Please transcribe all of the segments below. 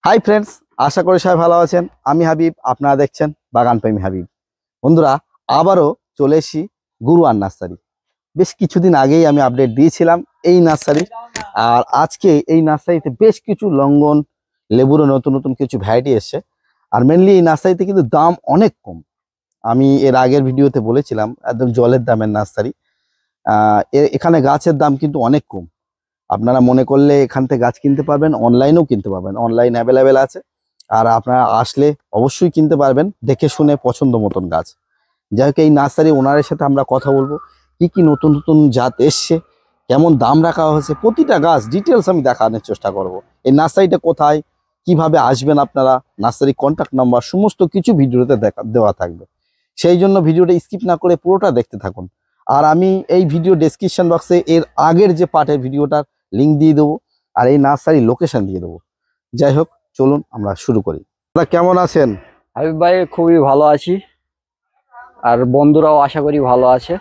Hi friends, আশা করি সবাই ভালো আছেন। আমি হাবিব, আপনারা দেখছেন বাগান প্রেমী হাবিব। বন্ধুরা, আবারও চলে এসেছি গুরুয়ার নার্সারি। বেশ কিছুদিন আগেই আমি আপডেট দিয়েছিলাম এই নার্সারি, আর আজকে এই নার্সারিতে বেশ কিছু লঙ্ঘন লেবুরও নতুন নতুন কিছু ভ্যারাইটি এসছে। আর মেনলি এই নার্সারিতে কিন্তু দাম অনেক কম। আমি এর আগের ভিডিওতে বলেছিলাম একদম জলের দামের নার্সারি। এখানে গাছের দাম কিন্তু অনেক কম। আপনারা মনে করলে এখান থেকে গাছ কিনতে পারবেন, অনলাইনেও কিনতে পারবেন, অনলাইন অ্যাভেলেবেল আছে। আর আপনারা আসলে অবশ্যই কিনতে পারবেন দেখে শুনে পছন্দ মতন গাছ। যাই হোক, এই নার্সারি ওনারের সাথে আমরা কথা বলবো, কি কি নতুন নতুন জাত এসছে, কেমন দাম রাখা হয়েছে, প্রতিটা গাছ ডিটেলস আমি দেখানোর চেষ্টা করব। এই নার্সারিটা কোথায়, কিভাবে আসবেন আপনারা, নার্সারি কন্ট্যাক্ট নাম্বার সমস্ত কিছু ভিডিওতে দেওয়া থাকবে। সেই জন্য ভিডিওটা স্কিপ না করে পুরোটা দেখতে থাকুন। আর আমি এই ভিডিও ডেসক্রিপশন বক্সে এর আগের যে পার্টের ভিডিওটার লিঙ্ক দিয়ে দেবো, আর এই নার্সারি লোকেশন দিয়ে দেবো। যাই হোক, চলুন আমরা শুরু করি। আপনারা কেমন আছেন? হাবিব ভাই খুবই ভালো আছি, আর বন্ধুরাও আশা করি ভালো আছে।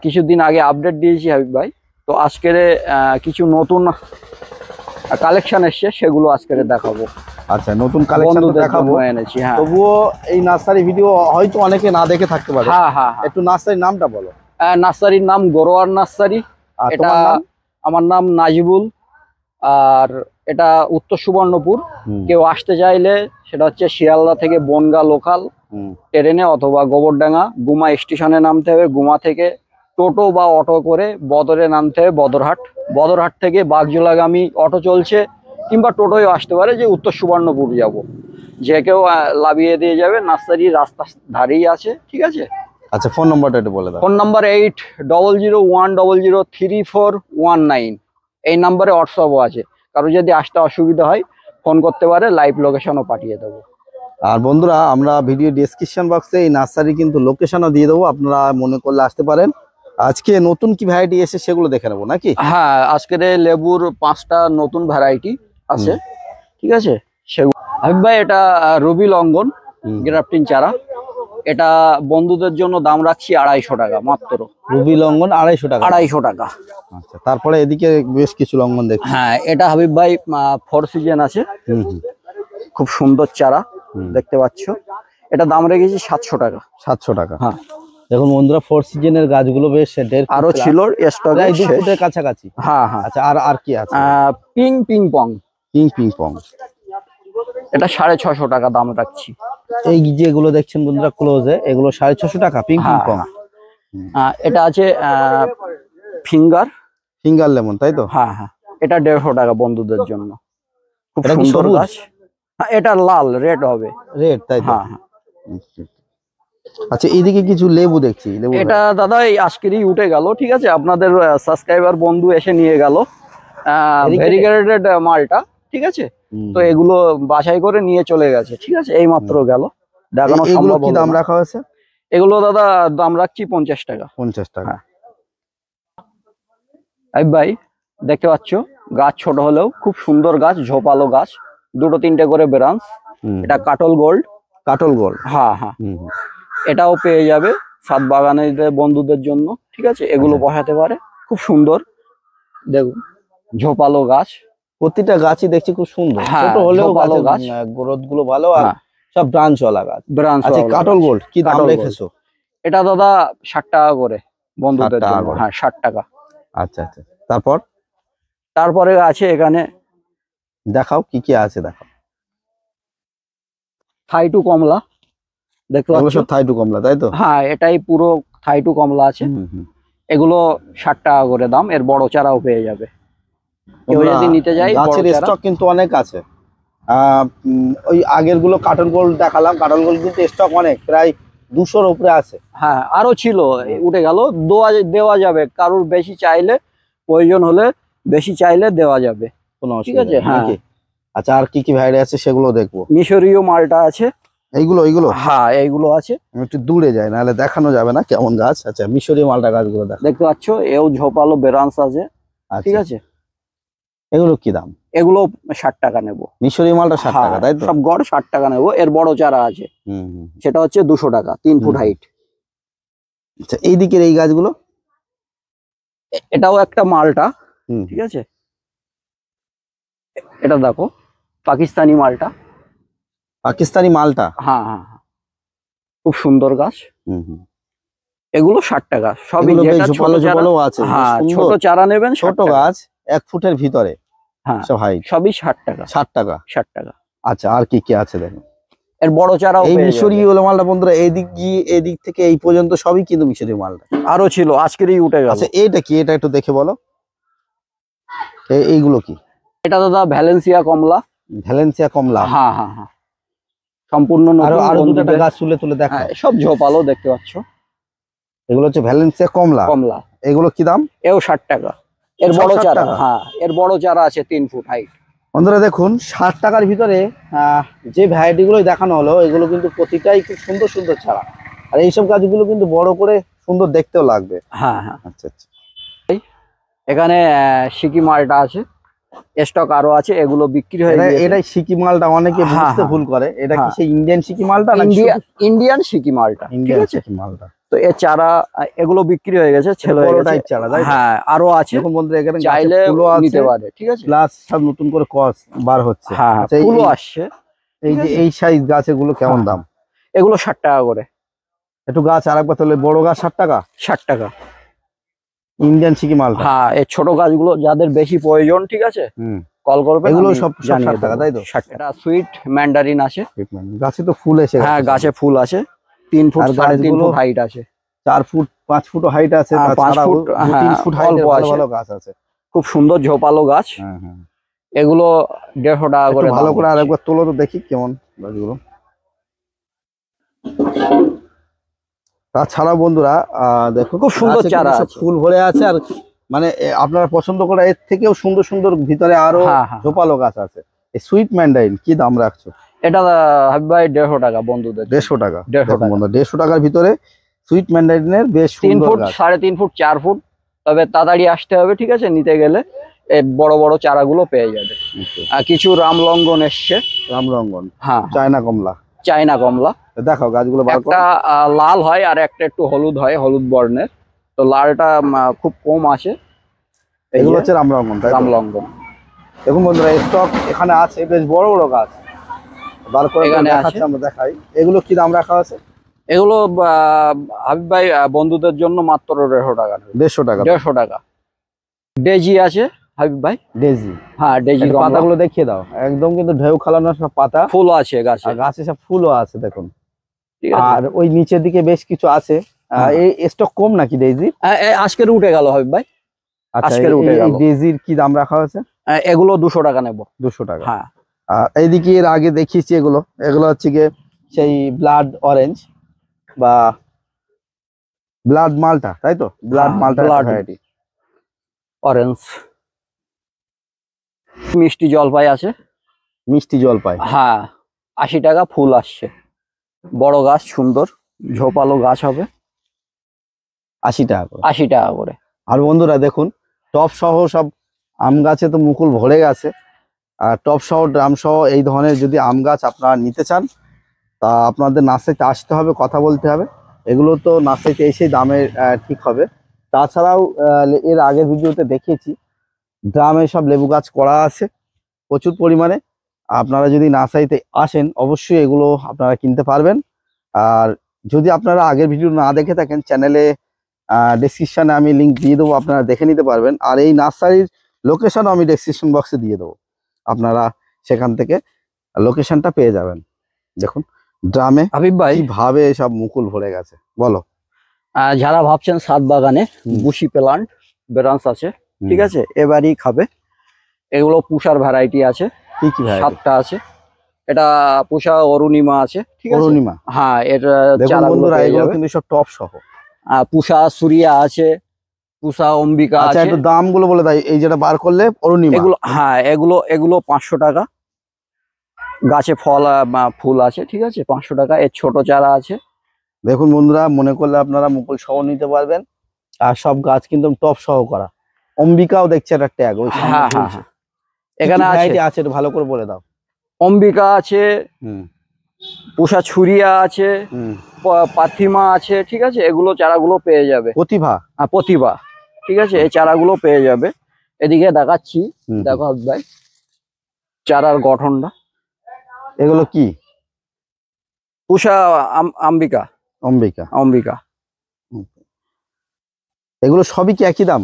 কিছুদিন আগে আপডেট দিয়েছি হাবিব ভাই, তো আজকের কিছু নতুন কালেকশন এসছে, সেগুলো আজকের দেখাবো। আচ্ছা, নতুন কালেকশন দেখাবো এনেছি। হ্যাঁ, তবুও এই নার্সারি ভিডিও হয়তো অনেকে না দেখে থাকতে পারে। হ্যাঁ, একটু নার্সারির নামটা বলো। নার্সারির নাম গরোয়ার নার্সারি। এটা আমার নাম নাজিবুল, আর এটা উত্তর সুবর্ণপুর। কেউ আসতে চাইলে সেটা হচ্ছে শিয়ালদা থেকে বনগা লোকাল ট্রেনে অথবা গোবরডাঙ্গা গুমা স্টেশনে নামতে হবে। গুমা থেকে টোটো বা অটো করে বদরে নামতে হবে, বদরহাট থেকে বাগজোলাগামী অটো চলছে, কিংবা টোটোয় আসতে পারে যে উত্তর সুবর্ণপুর যাব, যে কেউ লাভিয়ে দিয়ে যাবে। নার্সারি রাস্তার ধারেই আছে, ঠিক আছে। আচ্ছা, ফোন নম্বরটা একটু বলে দাও। Phone number 8001003419। এই নাম্বারে হোয়াটসঅ্যাপও আছে, কারো যদি আসতে অসুবিধা হয় ফোন করতে পারে, লাইভ লোকেশনও পাঠিয়ে দেবো। আর বন্ধুরা, আমরা ভিডিও ডেসক্রিপশন বক্সে এই নার্সারি কিন্তু লোকেশনও দিয়ে দেবো, আপনারা মনে করলে আসতে পারেন। আজকে নতুন কি ভ্যারাইটি এসে সেগুলো দেখে নেবো নাকি? হ্যাঁ, আজকের লেবুর 5টা নতুন ভ্যারাইটি আছে, ঠিক আছে। সেগুলো হাবিব ভাই, এটা রবি লঙ্ঘন গ্রাফটিং চারা। এটা বন্ধুদের জন্য দাম রাখছি 250 টাকা মাত্র। রবি লঙ্ঘন 250 টাকা। 250 টাকা। আচ্ছা, তারপরে এদিকে বেশ কিছু লঙ্ঘন দেখছি। হ্যাঁ, এটা হাবিব ভাই 4 সিজন আছে, খুব সুন্দর চারা দেখতে পাচ্ছ। এটা দাম রেখেছি 700 টাকা। 700 টাকা। হ্যাঁ, দেখুন বন্ধুরা, 4 সিজনের গাছগুলো বেশ আরো ছিল স্টকে, 2 ফুটের কাছাকাছি। হ্যাঁ হ্যাঁ। আচ্ছা, আর কি আছে? Ping pong. এটা 650 টাকা দাম রাখছি। এই যেগুলো দেখছেন বন্ধুরা ক্লোজে, এগুলো 650 টাকা পিং পং। এটা আছে ফিঙ্গার লেমন, তাই তো? হ্যাঁ হ্যাঁ, এটা 150 টাকা বন্ধুদের জন্য, খুব সুন্দর গাছ। এটা লাল রেড হবে, তাই তো? হ্যাঁ হ্যাঁ। আচ্ছা, এইদিকে কিছু লেবু দেখছি। এটা দাদা এই আজকেরই উঠে গেল, ঠিক আছে। আপনাদের সাবস্ক্রাইবার বন্ধু এসে নিয়ে গেল ভেরিগেটেড মালটা, ঠিক আছে। তো এগুলো বাছাই করে নিয়ে চলে গেছে, ঠিক আছে, এই মাত্র গেল। দেখানো সম্ভব। কি দাম রাখা হয়েছে এগুলো? দাদা দাম রাখছি 50 টাকা। 50 টাকা। ভাই দেখতে পাচ্ছ, গাছ ছোট হলেও খুব সুন্দর গাছ, ঝোপালো গাছ, 2-3টে করে ব্রাঞ্চ। এটা কাটল গোল্ড। হ্যাঁ হ্যাঁ, এটাও পেয়ে যাবে ছাদ বাগানের বন্ধুদের জন্য, ঠিক আছে। এগুলো বসাতে পারে, খুব সুন্দর। দেখুন, ঝোপালো গাছ, প্রতিটা গাছই দেখছি খুব সুন্দর, ছোট হলেও ভালো গাছ, গ্রোথ গুলো ভালো, আর সব ব্রাঞ্চ ওয়ালা গাছ। আচ্ছা, কাটল গোল্ড কি দাম রেখেছো? এটা দাদা 60 টাকা করে বন্ধুদের জন্য। হ্যাঁ, 60 টাকা। আচ্ছা আচ্ছা, তারপরে আছে এখানে, দেখাও কি কি আছে, দেখাও। থাইটু কমলা দেখতে পাচ্ছ, থাইটু কমলা, তাই তো? হ্যাঁ, এটাই পুরো থাইটু কমলা আছে। এগুলো 60 টাকা করে দাম। এর বড় চারাও পেয়ে যাবে, কেউ যদি নিতে যায়। গাছের স্টক কিন্তু অনেক আছে। ওই আগের গুলো কাটল গোল্ড দেখালাম, কাটল গোল্ড কিন্তু স্টক অনেক, প্রায় 200-র উপরে আছে। হ্যাঁ, আরো ছিল, উঠে গেল। দেওয়া যাবে, কারোর বেশি চাইলে, প্রয়োজন হলে বেশি চাইলে দেওয়া যাবে, ঠিক আছে। হ্যাঁ, আচ্ছা, আর কি কি ভ্যারাইটি আছে সেগুলো দেখবো। মিশরীয় মালটা আছে। এইগুলো? হ্যাঁ, এইগুলো আছে। একটু দূরে যায়, নাহলে দেখানো যাবে না কেমন গাছ। আচ্ছা, মিশরীয় মালটা গাছগুলো দেখতে পাচ্ছ, এও ঝোপালো ব্রাঞ্চ আছে, ঠিক আছে। এগুলো কি দাম? এগুলো 60 টাকা নেবো। মিশরীয় মালটা 60 টাকা, তাই তো? সব গড় 60 টাকা নেবো। এর বড় চারা আছে, সেটা হচ্ছে 200 টাকা, 3 ফুট হাইট। আচ্ছা, এই দিকের এই গাছগুলো? এটাও একটা মালটা, ঠিক আছে। এটা দেখো, পাকিস্তানি মালটা। পাকিস্তানি মালটা। হ্যাঁ হ্যাঁ হ্যাঁ, খুব সুন্দর গাছ। হুম হুম। এগুলো 60 টাকা সবই। এগুলো বেশ যেটা ছোট ঝোপালো চারা, ঝোপালো আছে, বেশ হ্যাঁ সুন্দর। ছোট চারা নেবেন ছোট 60 টাকা। গাছ 1 ফুটের ভিতরে হ্যাঁ সব হাইট, সবই 60 টাকা। 60 টাকা। 60 টাকা। আচ্ছা, আর কি কি আছে দেখুন। এর বড় চারাও এই পেয়ে মিশরি যাবেন। ওলা মালটা বন্ধুরা, এইদিক গিয়ে এদিক থেকে এই পর্যন্ত সবই কিন্তু মিশরি মালটা। আরো ছিল, আজকেরই উঠে গেল। আচ্ছা, এইটা কি? এটা একটু দেখে বলো, এইগুলো কি? এটা দাদা ভ্যালেন্সিয়া কমলা। ভ্যালেন্সিয়া কমলা। হ্যাঁ হ্যাঁ হ্যাঁ, সম্পূর্ণ আরো নতুন আরো দুটো বন্ধুদের। গাছ তুলে তুলে দেখো। হ্যাঁ, সব ঝোপালো দেখতে পাচ্ছ। এগুলো হচ্ছে ভ্যালেন্সিয়া কমলা। কমলা এগুলো কি দাম? এও 60 টাকা। এর সব বড় 60 চারা, টাকা? হ্যাঁ এর বড় চারা আছে 3 ফুট হাইট। বন্ধুরা দেখুন, 60 টাকার ভিতরে যে ভ্যারাইটি গুলো দেখানো হলো, এগুলো কিন্তু প্রতিটাই খুব সুন্দর সুন্দর চারা। আর এইসব গাছগুলো কিন্তু বড় করে সুন্দর দেখতেও লাগবে। হ্যাঁ হ্যাঁ, আচ্ছা আচ্ছা। এখানে সিকি মালটা আছে, স্টক আরো আছে, এগুলো বিক্রি হয়ে গেছে। এটাই সিকি মালটা, অনেকে হ্যাঁ, বুঝতে হ্যাঁ, ভুল করে। এটা কি হ্যাঁ। সেই ইন্ডিয়ান সিকি মালটা না? ইন্ডিয়ান সিকি মালটা, ঠিক ইন্ডিয়ান আছে। সিকি মালটা। তো এর চারা এগুলো বিক্রি হয়ে গেছে, ছেলে হয়ে বড় গেছে। টাইপ চারা, তাই তো? হ্যাঁ আরো আছে, দেখুন বন্ধুরা, এখানে চাইলে গাছে ফুলও নিতে আছে, পারে, ঠিক আছে। প্লাস সব নতুন করে কস বার হচ্ছে। হ্যাঁ আচ্ছা, ফুলও আসছে। এই যে এই সাইজ গাছ, এগুলো কেমন হ্যাঁ, দাম? এগুলো 60 টাকা করে। একটু গাছ আরেকবার তাহলে, বড় গাছ 60 টাকা, 60 টাকা। ইন্ডিয়ান সিকি মালটা। হ্যাঁ, এই ছোট গাছগুলো যাদের বেশি প্রয়োজন, ঠিক আছে, হুম। কল করবেন। এগুলো আমি সব জানিয়ে 60 টাকা, দেবো। তাই তো? 60 টাকা। সুইট ম্যান্ডারিন আছে। গাছে তো ফুল এসে হ্যাঁ গেছে। গাছে ফুল আছে, 3 ফুট আর 3.5 গাছগুলো ফুট হাইট আছে। 4 ফুট 5 ফুট হাইট আছে, হ্যাঁ, 5 তাছাড়াও ফুট, 2-3 হ্যাঁ, ফুট হাইটের অল্প ভালো আছে। ভালো গাছ আছে। খুব সুন্দর ঝোপালো গাছ। হ্যাঁ হ্যাঁ। এগুলো 150 টাকা একটু করে ভালো দাম করে হচ্ছে। আরেকবার তোলো তো দেখি কেমন গাছগুলো। তাছাড়াও বন্ধুরা দেখুন, খুব সুন্দর গাছে চারা কিন্তু সব আছে। ফুল ভরে আছে। আর মানে আপনারা পছন্দ করে এর থেকেও সুন্দর সুন্দর ভিতরে আরো হ্যাঁ হ্যাঁ, ঝোপালো গাছ আছে। এই সুইট ম্যান্ডারিন কি দাম রাখছো? এটা হাবিব ভাই 150 টাকা বন্ধুদের। 150 টাকা। 150 দেখুন টাকা। বন্ধুরা, 150 টাকার ভিতরে সুইট ম্যান্ডারিনের বেশ 3 সুন্দর ফুট গাছ। 3.5 ফুট 4 ফুট, তবে তাড়াতাড়ি আসতে হবে, ঠিক আছে, নিতে গেলে এই বড় বড় চারাগুলো পেয়ে যাবে। আর কিছু রামলঙ্গন এসছে। রামরঙ্গন, হ্যাঁ, চায়না কমলা। চায়না কমলা। দেখাও গাছগুলো বার করো। একটা লাল হয় আর একটা একটু হলুদ হয়, হলুদ বর্ণের। তো লালটা খুব কম আছে। এই এগুলো যে হচ্ছে রামরঙ্গন, তাই তো? রামলঙ্গন। দেখুন বন্ধুরা, স্টক এখানে আছে, বেশ বড় বড় গাছ বার করে এখানে দেখাচ্ছি, আছে। আমরা দেখাই। এগুলো কি দাম রাখা আছে? এগুলো হাবিব ভাই বন্ধুদের জন্য মাত্র 150 টাকা। 150 টাকা। 150 টাকা। ডেজি আছে হাবিব ভাই। ডেজি। হ্যাঁ ডেজি একটু কমলা। পাতাগুলো দেখিয়ে দাও, একদম কিন্তু ঢেউ খেলানো সব পাতা। ফুল আছে গাছে, আর গাছে সব ফুলও আছে দেখুন। ঠিক আছে। আর ওই নিচের দিকে বেশ কিছু আছে। হ্যাঁ। এই স্টক কম নাকি ডেজি? আজকের উঠে গেল হাবিব ভাই। আচ্ছা, আজকের উঠে এই গেল। ডেজির কি দাম রাখা হয়েছে? এগুলো 200 টাকা নেব। 200 টাকা। হ্যাঁ। আর এইদিকে এর আগে দেখিয়েছি এগুলো, এগুলো হচ্ছে গিয়ে সেই ব্লাড অরেঞ্জ বা ব্লাড মালটা, তাই তো? ব্লাড হ্যাঁ, মালটা blood ভ্যারাইটি। অরেঞ্জ। মিষ্টি জলপাই আছে। মিষ্টি জলপাই। হ্যাঁ, 80 টাকা ফুল আসছে। বড় গাছ, সুন্দর ঝোপালো গাছ হবে। 80 টাকা করে। 80 টাকা করে। আর বন্ধুরা দেখুন, টপ সহ সব আম গাছে তো মুকুল ভরে গেছে। আর টপ সহ ড্রাম সহ এই ধরনের যদি আম গাছ আপনারা নিতে চান, তা আপনাদের নার্সারিতে আসতে হবে, কথা বলতে হবে। এগুলো তো নার্সারিতে এসেই দামের ঠিক হবে। তাছাড়াও এর আগের ভিডিওতে দেখিয়েছি, ড্রামে সব লেবু গাছ করা আছে প্রচুর পরিমাণে। আপনারা যদি নার্সারিতে আসেন, অবশ্যই এগুলো আপনারা কিনতে পারবেন। আর যদি আপনারা আগের ভিডিও না দেখে থাকেন, চ্যানেলে ডেসক্রিপশনে আমি লিঙ্ক দিয়ে দেবো, আপনারা দেখে নিতে পারবেন। আর এই নার্সারির লোকেশনও আমি ডেসক্রিপশন বক্সে দিয়ে দেবো, আপনারা সেখান থেকে লোকেশনটা পেয়ে যাবেন। দেখুন ড্রামে হাবিব ভাই, কিভাবে সব মুকুল ভরে গেছে, বলো। যারা ভাবছেন ছাদ বাগানে বুশি প্লান্ট ব্রাঞ্চ আছে, ঠিক আছে, এবারই খাবে। এগুলো পুষার ভ্যারাইটি আছে, কি কি ভাই? 7টা আছে। এটা পুষা অরুণিমা আছে, ঠিক আছে। অরুণিমা। হ্যাঁ, এর দেখুন চারাগুলো বন্ধুরা, পেয়ে এগুলো যাবে। কিন্তু সব টপ সহ। পুষা সুরিয়া আছে, পুষা অম্বিকা আচ্ছা, আছে। একটু দামগুলো বলে দেয়, এই যেটা বার করলে অরুণিমা। এগুলো, হ্যাঁ, এগুলো 500 টাকা। গাছে ফুল আছে, ঠিক আছে, 500 টাকা। এর ছোট চারা আছে। দেখুন বন্ধুরা, মনে করলে আপনারা মুকুল সহ নিতে পারবেন। আর সব গাছ কিন্তু টপ সহ করা। অম্বিকাও দেখছে একটা ট্যাগ ওই সামনে হ্যাঁ হ্যাঁ ঝুলছে। হ্যাঁ, এখানে আছে। ভ্যারাইটি আছে একটু ভালো করে বলে দাও। অম্বিকা আছে, হুম পুষা ছুরিয়া আছে, হুম। পাথিমা আছে, ঠিক আছে। এগুলো চারাগুলো পেয়ে যাবে। প্রতিভা। প্রতিভা, ঠিক আছে, এই চারাগুলো পেয়ে যাবে। এদিকে দেখাচ্ছি, হুম, দেখো হাবিব ভাই। চারার গঠনটা। এগুলো কি? পুষা আম্বিকা। অম্বিকা। অম্বিকা। এগুলো সবই কি একই দাম?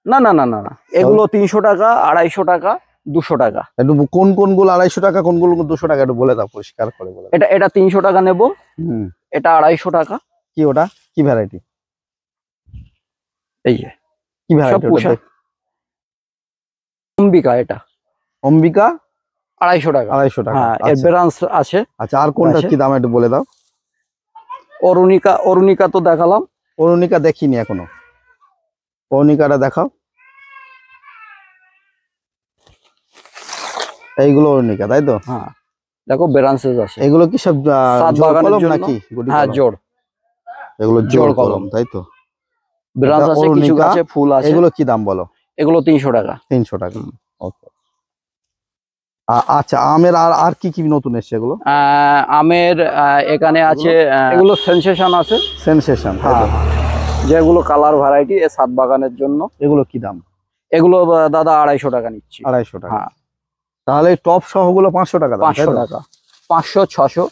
না না না না না, এগুলো 300 টাকা, 250 টাকা, 200 টাকা। একটু কোন কোনগুলো 250 টাকা, কোনগুলো 200 টাকা একটু বলে দাও, পরিষ্কার করে বলে দাও। এটা 300 টাকা নেব, এটা 250 টাকা। কি ওটা কি ভ্যারাইটি? এই যে কি সব ভ্যারাইটি পুষা ওটা? অম্বিকা। এটা অম্বিকা 250 টাকা। 250 টাকা। হ্যাঁ, এর আচ্ছা ব্রাঞ্চ আছে। আচ্ছা, আর কোনটা কি দাম একটু বলে দাও। অরুণিকা। অরুণিকা তো দেখালাম। অরুণিকা দেখিনি এখনো, অরুণিকাটা দেখাও। এইগুলো অরুণিকা, তাই তো? হ্যাঁ, দেখো ব্রাঞ্চেস আছে। এগুলো কি সব সাত জোড় বাগানের কলম জন্য। নাকি গুটি হ্যাঁ, কলম? জোড়। এগুলো জোড় জোড় কলম। কলম, তাই তো? ব্রাঞ্চ এটা আছে, কিছু অরুণিকা। গাছে ফুল আছে। এগুলো কি দাম বলো? এগুলো 300 টাকা। 300 টাকা। ওকে। আচ্ছা, আমের আর আর কি কি নতুন এসছে এগুলো? আমের এখানে আছে, এগুলো সেনসেশন আছে। সেনসেশন, তাই তো? যেগুলো কালার ভ্যারাইটি এ সাত বাগানের জন্য। এগুলো কি দাম? এগুলো দাদা 250 টাকা নিচ্ছি। 250 টাকা। হ্যাঁ, তাহলে টপ সহগুলো 500 টাকা দাম, তাই 500 তো? টাকা। 500, 600।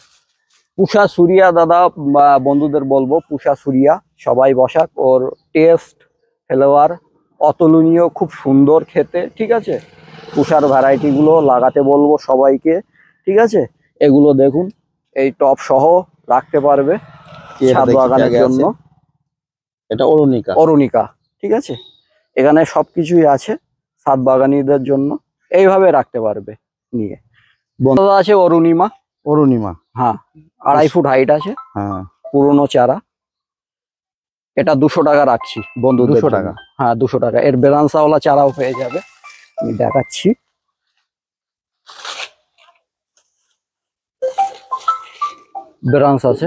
পুষা সুরিয়া দাদা, বন্ধুদের বলবো পুষা সুরিয়া সবাই বসাক। ওর টেস্ট ফ্লেভার অতুলনীয়, খুব সুন্দর খেতে। ঠিক আছে, পুষার ভ্যারাইটি গুলো লাগাতে বলবো সবাইকে। ঠিক আছে, এগুলো দেখুন, এই টপ সহ রাখতে পারবে কি এটা ছাদ দেখি কি বাগানের আগে জন্য। আছে? এটা অরুণিকা। অরুণিকা। ঠিক আছে, এখানে সবকিছুই আছে ছাদ বাগানীদের জন্য, এইভাবে রাখতে পারবে নিয়ে। বন্ধু আছে অরুণিমা। অরুণিমা। হ্যাঁ, 2.5 ফুট হাইট আছে। হ্যাঁ, পুরনো চারা। এটা 200 টাকা রাখছি বন্ধুদের 200 জন্য। টাকা। হ্যাঁ, 200 টাকা। এর বেলান্সাওয়ালা চারাও হয়ে যাবে, আমি দেখাচ্ছি। ব্রাঞ্চ আছে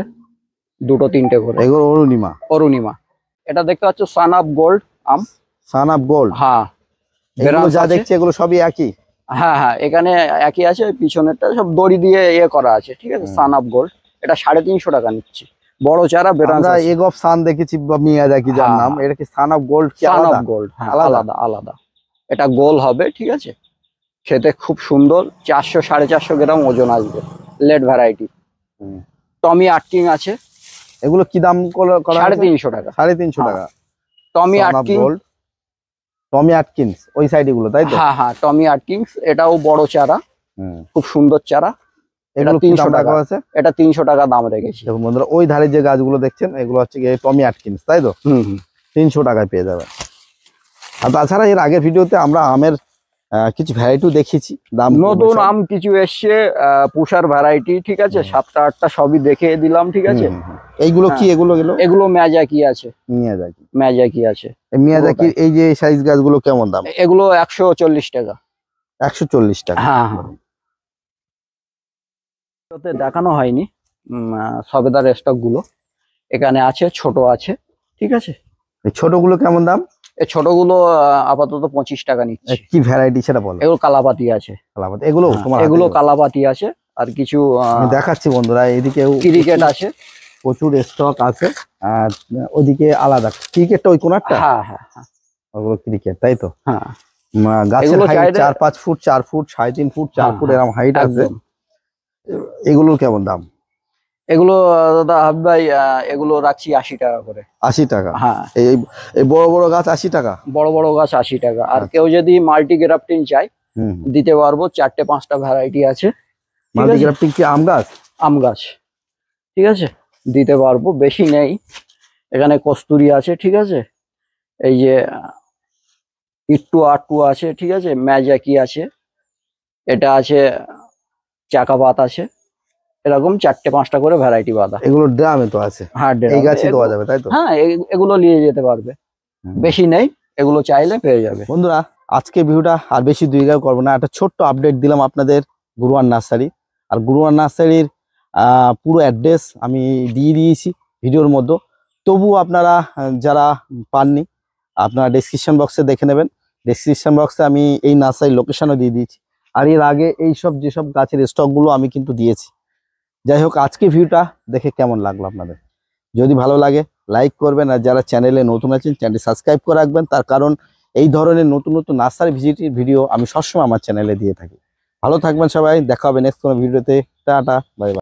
দুটো তিনটে করে। এগুলো অরুণিমা। অরুণিমা। এটা দেখতে পাচ্ছ সান অফ গোল্ড আম। Sun of gold. হ্যাঁ, এগুলো branch যা আছে। দেখছি এগুলো সবই একই। হ্যাঁ হ্যাঁ, এখানে একই আছে। পিছনেরটা সব দড়ি দিয়ে ইয়ে করা আছে। ঠিক আছে, সান অফ গোল্ড। এটা 350 টাকা নিচ্ছি, বড় চারা। ব্রাঞ্চ আমরা আছে। এগ অফ সান দেখেছি বা মিয়াজাকি যার নাম, এটা কি সান অফ গোল্ড কি সান অফ আলাদা? গোল্ড। হ্যাঁ, আলাদা? আলাদা আলাদা। এটা গোল হবে। ঠিক আছে, খেতে খুব সুন্দর। 400 450 গ্রাম ওজন আসবে। Late variety. টমি আটকিং আছে। এগুলো কি দাম করা আছে? 350 টাকা। 350 হ্যাঁ, টাকা। টমি সান অফ আটকিং। গোল্ড, টমি আটকিন্স, ওই সাইড গুলো, তাই তো? হ্যাঁ হ্যাঁ, টমি আটকিংস। এটাও বড় চারা, খুব সুন্দর চারা। এটা এগুলো কি 300 দাম টাকা রাখা আছে? এটা 300 টাকা দাম রেখেছি। দেখুন বন্ধুরা, ওই ধারে যে গাছগুলো দেখছেন এগুলো হচ্ছে গিয়ে টমি আটকিন্স, তাই তো? 300 টাকায় পেয়ে যাবে। আর তাছাড়া এর আগের ভিডিওতে আমরা আমের কিছু ভ্যারাইটি দেখিয়েছি, দাম নতুন আম কিছু এসছে, পুষার ভ্যারাইটি। ঠিক আছে, 7টা 8টা সবই দেখিয়ে দিলাম। ঠিক আছে, এইগুলো কি? এগুলো এগুলো মিয়াজাকি আছে। মিয়াজাকি। মিয়াজাকি আছে। মিয়াজাকি এই যে সাইজ গাছগুলো কেমন দাম? এগুলো 140 টাকা। 140 টাকা। হ্যাঁ হ্যাঁ, দেখানো হয়নি সবেদার স্টক গুলো। এখানে আছে, ছোট আছে। ঠিক আছে, এই ছোটগুলো কেমন দাম? এই ছোটগুলো আপাতত 25 টাকা নিচ্ছি। কি ভ্যারাইটি সেটা বলো। এগুলো কালাপাতি আছে। কালাপাতি এগুলো তোমার এগুলো হাতে? কালাপাতি আছে। আর কিছু আমি দেখাচ্ছি বন্ধুরা, এদিকেও ক্রিকেট আছে। প্রচুর স্টক আছে। আর ওদিকে আলাদা ক্রিকেটটা, ওই কোনারটা। হ্যাঁ হ্যাঁ হ্যাঁ, ওগুলো ক্রিকেট, তাই তো? হ্যাঁ। গাছের এগুলো হাইট চাইলে 4-5 ফুট, 4 ফুট, 3.5 ফুট, 4 ফুট এরকম হাইট আছে। একদম। এগুলোর কেমন দাম? এগুলো দাদা হাবিব ভাই, এগুলো রাখছি 80 টাকা করে। 80 টাকা। হ্যাঁ, এই বড় বড় গাছ 80 টাকা। বড় বড় গাছ 80 টাকা। আর আচ্ছা। কেউ যদি মাল্টি গ্রাফটিং চাই দিতে পারবো। 4টে 5টা ভ্যারাইটি আছে। মাল্টি গ্রাফটিং কি আম গাছ? আম গাছ। ঠিক আছে, দিতে পারবো, বেশি নেই। এখানে কস্তুরি আছে। ঠিক আছে, এই যে ইট্টু আট্টু আছে। ঠিক আছে, ম্যাজাকি আছে। এটা আছে, চাকাপাত আছে। এরকম 4টে 5টা করে ভ্যারাইটি বাঁধা। এগুলো ড্রামে তো আছে। হ্যাঁ, এই গাছই দেওয়া যাবে, তাই তো? হ্যাঁ, এগুলো নিয়ে যেতে পারবে, বেশি নেই। এগুলো চাইলে পেয়ে যাবে। বন্ধুরা, আজকে ভিডিওটা আর বেশি দীর্ঘ করবো না, একটা ছোট্ট আপডেট দিলাম আপনাদের গুরুয়ার নার্সারি। আর গুরুয়ার নার্সারির পুরো অ্যাড্রেস আমি দিয়ে দিয়েছি ভিডিওর মধ্যে। তবুও আপনারা যারা পাননি, আপনারা ডেসক্রিপশন বক্সে দেখে নেবেন। ডেসক্রিপশন বক্সে আমি এই নার্সারির লোকেশনও দিয়ে দিয়েছি। আর এর আগে যেসব গাছের স্টকগুলো আমি কিন্তু দিয়েছি। যাই হোক, আজকে ভিডিওটা দেখে কেমন লাগলো আপনাদের? যদি ভালো লাগে লাইক করবেন, আর যারা চ্যানেলে নতুন আছেন চ্যানেলটি সাবস্ক্রাইব করে রাখবেন। তার কারণ এই ধরনের নতুন নতুন নার্সারি ভিজিটের ভিডিও আমি সবসময় আমার চ্যানেলে দিয়ে থাকি। ভালো থাকবেন সবাই, দেখা হবে নেক্সট কোনো ভিডিওতে। Tata, bye bye.